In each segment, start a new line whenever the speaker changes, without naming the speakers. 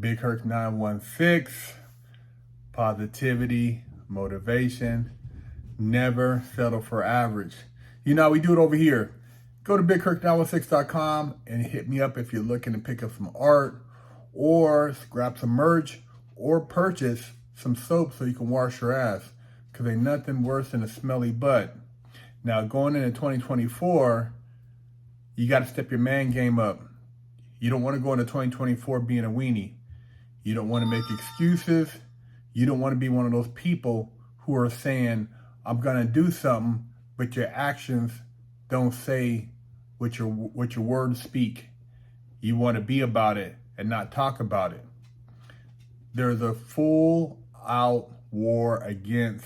Big Herc 916, positivity, motivation, never settle for average. You know, we do it over here. Go to bigherc916.com and hit me up if you're looking to pick up some art or grab some merch or purchase some soap so you can wash your ass, because ain't nothing worse than a smelly butt. Now, going into 2024, you got to step your man game up. You don't want to go into 2024 being a weenie. You don't want to make excuses. You don't want to be one of those people who are saying, I'm going to do something, but your actions don't say what your words speak. You want to be about it and not talk about it. There's a full out war against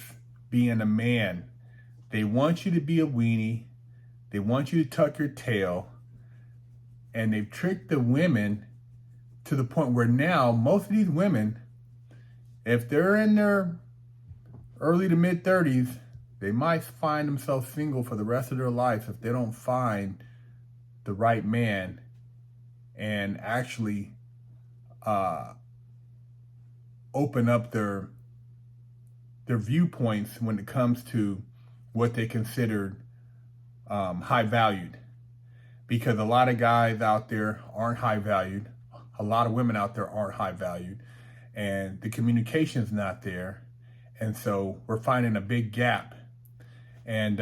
being a man. They want you to be a weenie. They want you to tuck your tail. And they've tricked the women to the point where now most of these women, if they're in their early to mid 30s, they might find themselves single for the rest of their life if they don't find the right man and actually open up their viewpoints when it comes to what they considered high valued. Because a lot of guys out there aren't high valued. A lot of women out there aren't high valued. And the communication's not there. And so we're finding a big gap. And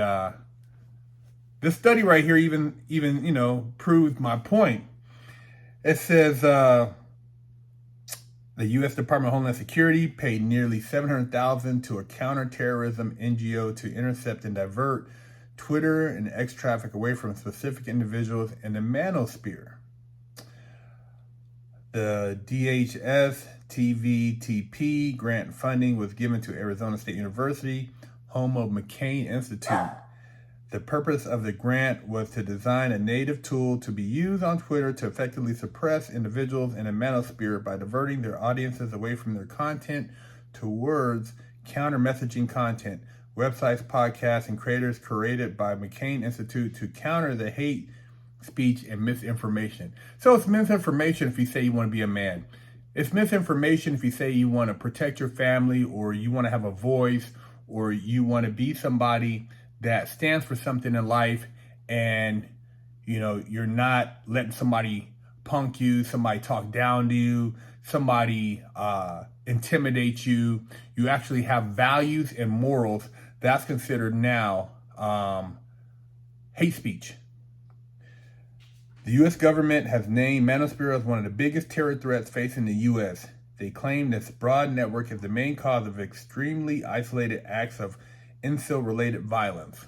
this study right here even proves my point. It says the U.S. Department of Homeland Security paid nearly $700,000 to a counterterrorism NGO to intercept and divert Twitter and X traffic away from specific individuals in the manosphere. The DHS TVTP grant funding was given to Arizona State University, home of McCain Institute. The purpose of the grant was to design a native tool to be used on Twitter to effectively suppress individuals in the manosphere by diverting their audiences away from their content towards counter-messaging content. Websites, podcasts, and creators created by McCain Institute to counter the hate speech and misinformation. So it's misinformation if you say you want to be a man. It's misinformation if you say you want to protect your family, or you want to have a voice, or you want to be somebody that stands for something in life, and you're not letting somebody punk you, somebody talk down to you, somebody intimidate you. You actually have values and morals. That's considered now hate speech. The U.S. government has named manosphere as one of the biggest terror threats facing the U.S. They claim this broad network is the main cause of extremely isolated acts of incel-related violence.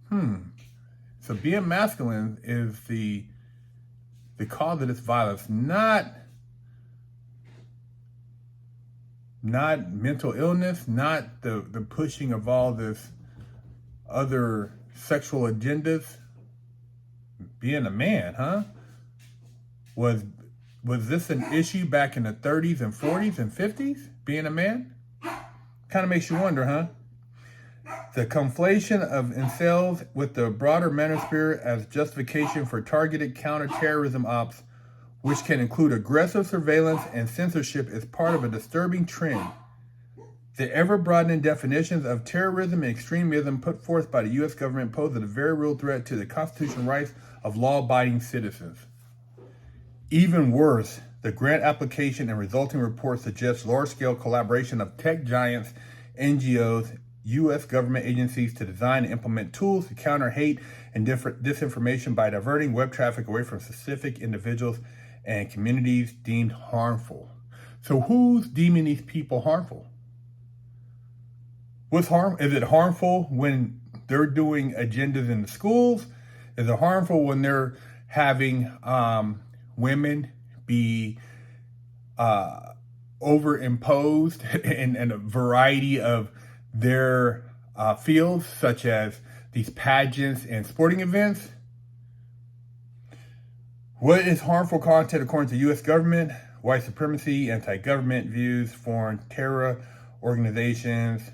So being masculine is the cause of this violence, not mental illness, not the pushing of all this other sexual agendas. Being a man, huh? Was this an issue back in the 30s and 40s and 50s? Being a man? Kind of makes you wonder, huh? The conflation of incels with the broader manosphere as justification for targeted counterterrorism ops, which can include aggressive surveillance and censorship, is part of a disturbing trend. The ever-broadening definitions of terrorism and extremism put forth by the U.S. government pose a very real threat to the constitutional rights of law-abiding citizens. Even worse, the grant application and resulting report suggests large-scale collaboration of tech giants, NGOs, U.S. government agencies to design and implement tools to counter hate and disinformation by diverting web traffic away from specific individuals and communities deemed harmful. So who's deeming these people harmful? Is it harmful when they're doing agendas in the schools? Is it harmful when they're having women be overimposed in a variety of their fields, such as these pageants and sporting events? What is harmful content according to the U.S. government? White supremacy, anti-government views, foreign terror organizations,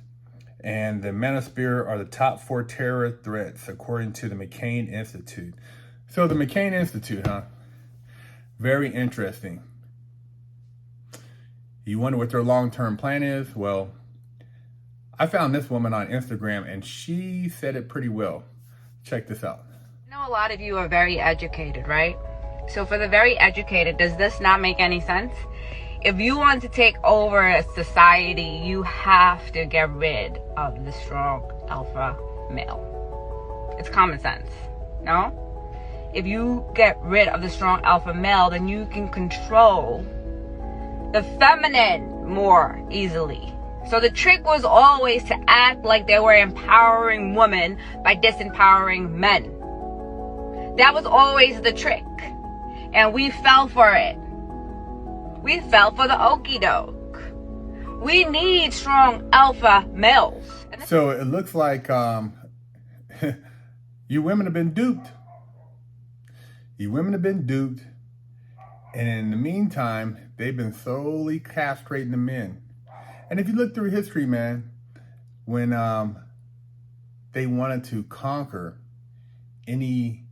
and the manosphere are the top 4 terror threats according to the McCain Institute. So the McCain Institute, huh? Very interesting. You wonder what their long-term plan is? Well, I found this woman on Instagram and she said it pretty well. Check this out.
I know a lot of you are very educated, right? So for the very educated, does this not make any sense? If you want to take over a society, you have to get rid of the strong alpha male. It's common sense, no? If you get rid of the strong alpha male, then you can control the feminine more easily. So the trick was always to act like they were empowering women by disempowering men. That was always the trick. And we fell for it. We fell for the okie doke. We need strong alpha males.
So it looks like you women have been duped. You women have been duped. And in the meantime, they've been slowly castrating the men. And if you look through history, man, when they wanted to conquer any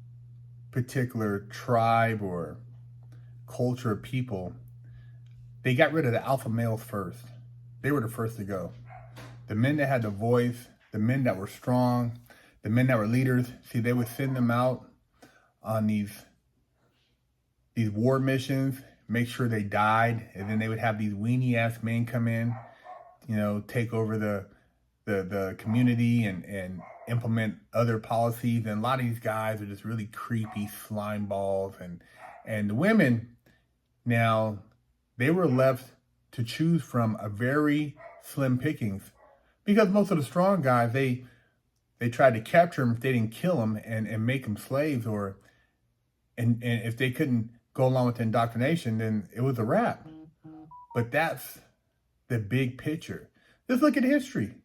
particular tribe or culture of people, they got rid of the alpha males first. They were the first to go. The men that had the voice, the men that were strong, the men that were leaders. See, they would send them out on these war missions, make sure they died, and then they would have these weenie ass men come in, you know, take over the community and implement other policies. And a lot of these guys are just really creepy slime balls. And the women, now, they were left to choose from a very slim pickings, because most of the strong guys, they tried to capture them if they didn't kill them and make them slaves, and if they couldn't go along with the indoctrination, then it was a wrap. But that's the big picture. Just look at history.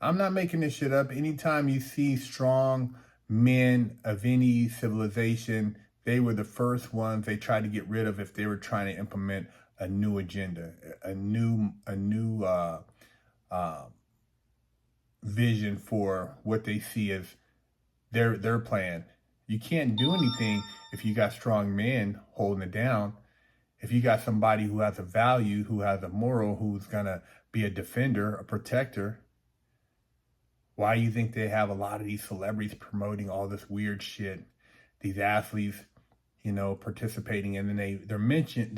I'm not making this shit up. Anytime you see strong men of any civilization, they were the first ones they tried to get rid of if they were trying to implement a new agenda, a new vision for what they see as their plan. You can't do anything if you got strong men holding it down. If you got somebody who has a value, who has a moral, who's gonna be a defender, a protector. Why do you think they have a lot of these celebrities promoting all this weird shit? These athletes, you know, participating, and then they're mixing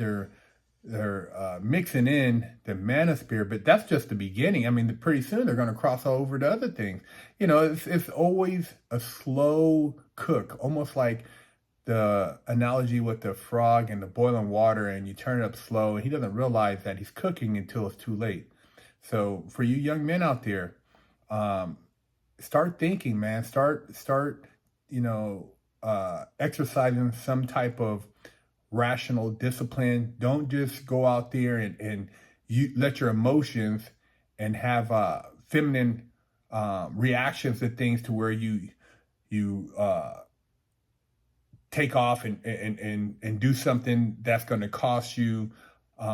in the manosphere, but that's just the beginning. I mean, pretty soon they're going to cross over to other things. You know, it's always a slow cook, almost like the analogy with the frog and the boiling water, and you turn it up slow, and he doesn't realize that he's cooking until it's too late. So for you young men out there, start thinking, man. Start, you know, exercising some type of rational discipline. Don't just go out there and you let your emotions and have feminine reactions to things, to where you take off and do something that's going to cost you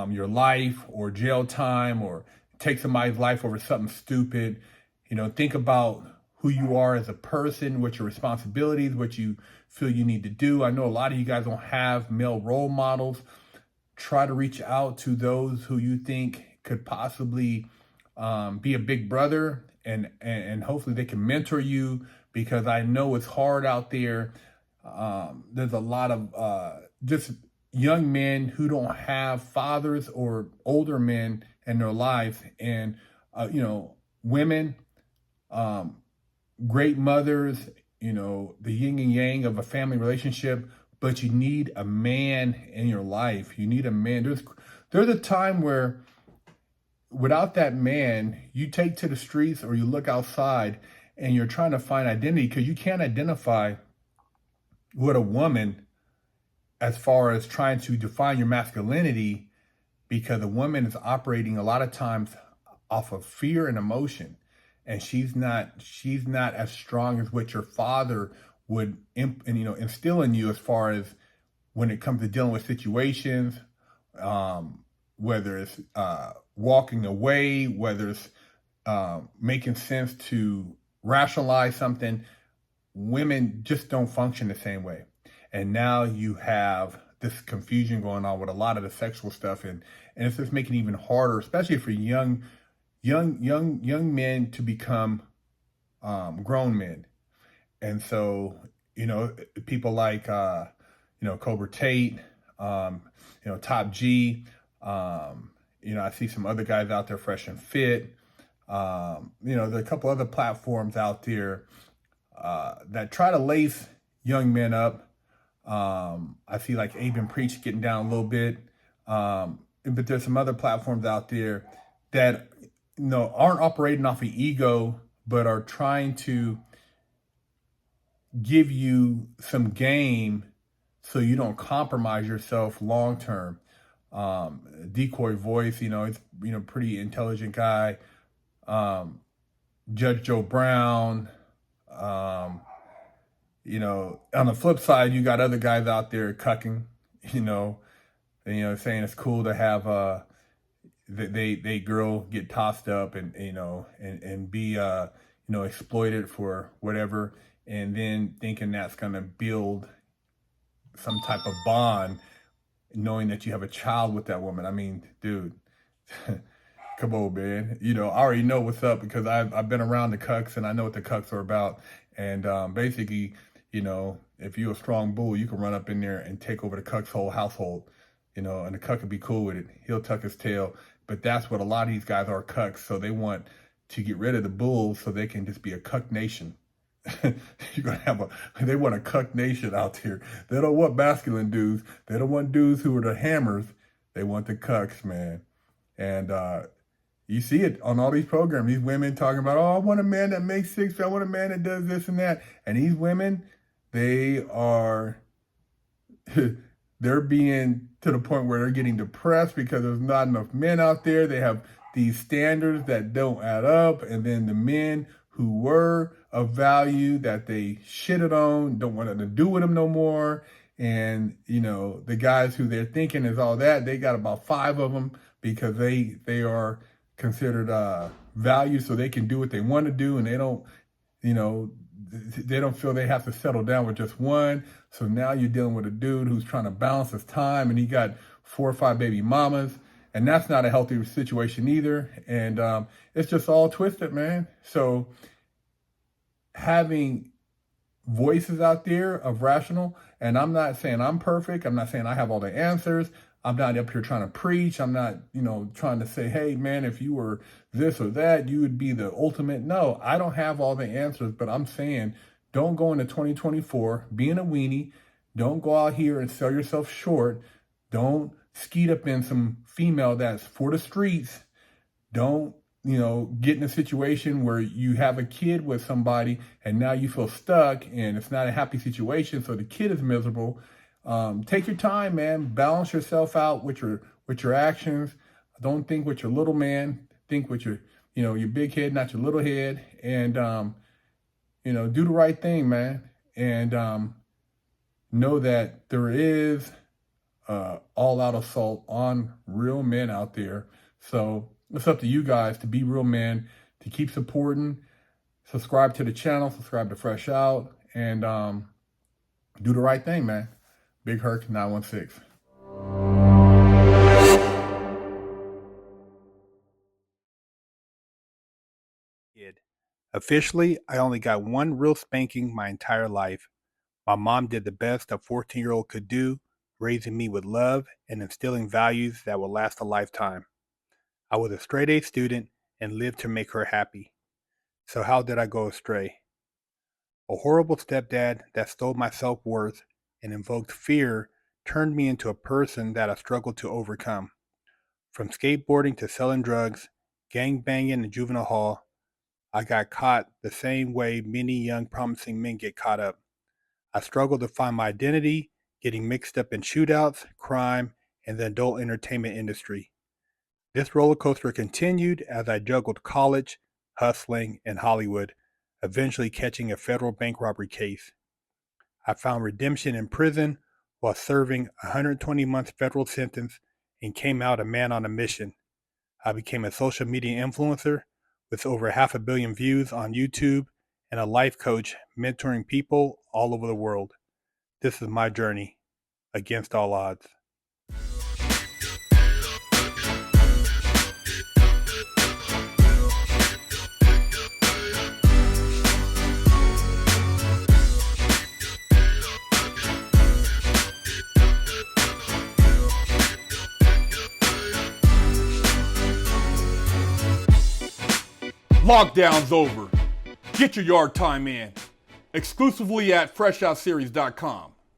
your life or jail time, or take somebody's life over something stupid. You know, think about who you are as a person, what your responsibilities, what you feel you need to do. I know a lot of you guys don't have male role models. Try to reach out to those who you think could possibly be a big brother, and hopefully they can mentor you, because I know it's hard out there. There's a lot of just young men who don't have fathers or older men in their lives, and you know, women, great mothers, you know, the yin and yang of a family relationship, but you need a man in your life. You need a man. There's a time where without that man, you take to the streets or you look outside and you're trying to find identity, because you can't identify with a woman as far as trying to define your masculinity, because a woman is operating a lot of times off of fear and emotion. And she's not as strong as what your father would instill in you, as far as when it comes to dealing with situations, whether it's walking away, whether it's making sense to rationalize something. Women just don't function the same way. And now you have this confusion going on with a lot of the sexual stuff, and it's just making it even harder, especially for young men to become grown men. And so, people like Cobra Tate, um, Top G. I see some other guys out there, Fresh and Fit. There are a couple other platforms out there that try to lace young men up. I see like Aben Preach getting down a little bit, but there's some other platforms out there that aren't operating off of ego, but are trying to give you some game so you don't compromise yourself long term. Decoy Voice, he's pretty intelligent guy. Judge Joe Brown. On the flip side, you got other guys out there cucking, saying it's cool to have they girl get tossed up and be exploited for whatever, and then thinking that's gonna build some type of bond, knowing that you have a child with that woman. I mean, dude, come on, man. I already know what's up because I've been around the cucks and I know what the cucks are about. And basically, if you're a strong bull, you can run up in there and take over the cuck's whole household, and the cuck would be cool with it. He'll tuck his tail. But that's what a lot of these guys are, cucks. So they want to get rid of the bulls so they can just be a cuck nation. You're gonna they want a cuck nation out here. They don't want masculine dudes. They don't want dudes who are the hammers. They want the cucks, man. And you see it on all these programs. These women talking about, oh, I want a man that makes six. I want a man that does this and that. And these women, they are, they're being to the point where they're getting depressed because there's not enough men out there. They have these standards that don't add up. And then the men who were of value that they shitted on don't want to do with them no more. And, the guys who they're thinking is all that, they got about 5 of them because they are considered value, so they can do what they want to do, and they don't feel they have to settle down with just one. So now you're dealing with a dude who's trying to balance his time, and he got 4 or 5 baby mamas, and that's not a healthy situation either. And it's just all twisted, man. So having voices out there of rational, and I'm not saying I'm perfect. I'm not saying I have all the answers. I'm not up here trying to preach. I'm not, trying to say, hey, man, if you were this or that, you would be the ultimate. No, I don't have all the answers, but I'm saying don't go into 2024 being a weenie. Don't go out here and sell yourself short. Don't skeet up in some female that's for the streets. Don't, get in a situation where you have a kid with somebody and now you feel stuck and it's not a happy situation, so the kid is miserable. Take your time, man. Balance yourself out with your actions. Don't think with your little man. Think with your big head, not your little head. And do the right thing, man. And know that there is all-out assault on real men out there. So it's up to you guys to be real men, to keep supporting, subscribe to the channel, subscribe to Fresh Out, and do the right thing, man. Big Herc 916. Officially, I only got one real spanking my entire life. My mom did the best a 14-year-old could do, raising me with love and instilling values that will last a lifetime. I was a straight A student and lived to make her happy. So how did I go astray? A horrible stepdad that stole my self-worth and invoked fear turned me into a person that I struggled to overcome. From skateboarding to selling drugs, gang banging in juvenile hall, I got caught the same way many young promising men get caught up. I struggled to find my identity, getting mixed up in shootouts, crime, and the adult entertainment industry. This roller coaster continued as I juggled college, hustling, and Hollywood, eventually catching a federal bank robbery case. I found redemption in prison while serving a 120-month federal sentence and came out a man on a mission. I became a social media influencer with over 500 million views on YouTube and a life coach mentoring people all over the world. This is my journey. against all odds. Lockdown's over. Get your yard time in. Exclusively at FreshOutSeries.com.